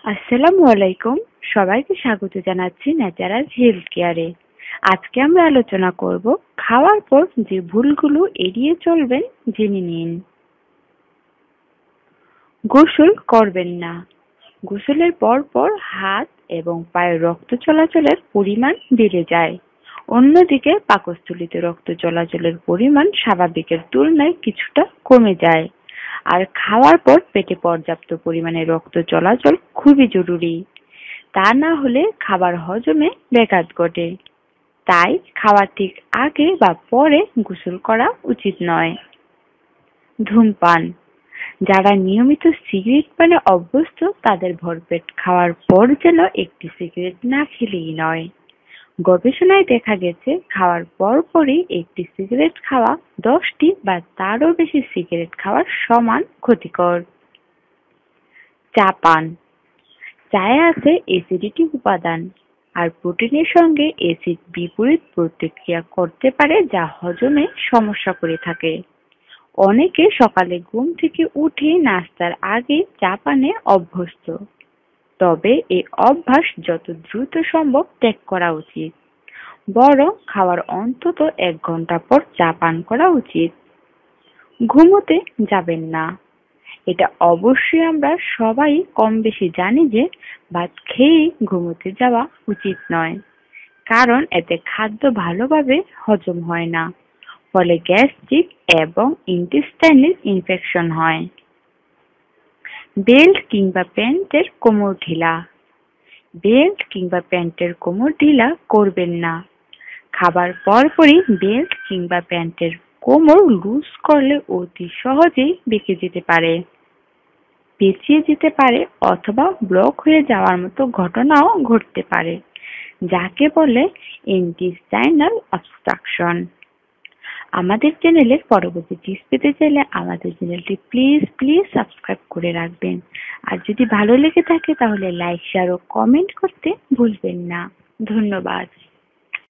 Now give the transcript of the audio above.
আসসালামু আলাইকুম। সবাইকে স্বাগত জানাচ্ছি ন্যাচারাল হেলথ কেয়ারে। আজকে আমরা আলোচনা করব খাওয়ার পর যে ভুলগুলো এড়িয়ে চলবেন জেনে নিন। গোসল করবেন না। গোসলের পর পর হাত এবং পায়ের রক্ত চলাচলের পরিমাণ বেড়ে যায়। অন্যদিকে পাকস্থলীতে রক্ত চলাচলের পরিমাণ স্বাভাবিকের তুলনায় কিছুটা কমে যায়। আর খাওয়ার পর পেটে পর্যাপ্ত পরিমাণে রক্ত চলাচল খুবই জরুরি। তা না হলে খাবার হজমে ব্যাঘাত ঘটে। তাই খাওয়ার ঠিক আগে বা পরে গোসল করা উচিত নয়। ধূমপান। যারা নিয়মিত সিগারেট পানে অভ্যস্ত তাদের ভরপেট খাওয়ার পর যেন একটি সিগারেট না খেলেই নয়। গবেষণায় দেখা গেছে খাওয়ার পরপরই একটি সিগারেট খাওয়া 10টি বা তারও বেশি সিগারেট খাওয়ার সমান ক্ষতিকর। চা পান। চায়ে আছে অ্যাসিডিটি উপাদান, আর প্রোটিনের সঙ্গে অ্যাসিড বিপরীত প্রতিক্রিয়া করতে পারে যা হজমে সমস্যা করে থাকে। অনেকে সকালে ঘুম থেকে উঠে নাস্তার আগে চা পানে অভ্যস্ত, তবে এই অভ্যাস যত দ্রুত সম্ভব ত্যাগ করা উচিত। বরং খাওয়ার অন্তত 1 ঘন্টা পর চা পান করা উচিত। ঘুমোতে যাবেন না। এটা অবশ্যই আমরা সবাই কম বেশি জানি যে ভাত খেয়েই ঘুমোতে যাওয়া উচিত নয়, কারণ এতে খাদ্য ভালোভাবে হজম হয় না, ফলে গ্যাস্ট্রিক এবং ইন্টেস্টাইনাল ইনফেকশন হয়। বেল্ট কিংবা প্যান্টের কোমর ঢিলা। বেল্ট কিংবা প্যান্টের কোমর ঢিলা করবেন না। খাবার পরপরই বেল্ট কিংবা প্যান্টের কোমর লুজ করলে অতি সহজেই বেঁকে যেতে পারে, পেঁচিয়ে যেতে পারে অথবা ব্লক হয়ে যাওয়ার মতো ঘটনাও ঘটতে পারে, যাকে বলে ইন্টেস্টাইনাল অবস্ট্রাকশন। আমাদের চ্যানেলের পরবর্তী টিপস পেতে চাইলে আমাদের চ্যানেলটি প্লিজ সাবস্ক্রাইব করে রাখবেন। আর যদি ভালো লেগে থাকে তাহলে লাইক, শেয়ার ও কমেন্ট করতে ভুলবেন না। ধন্যবাদ।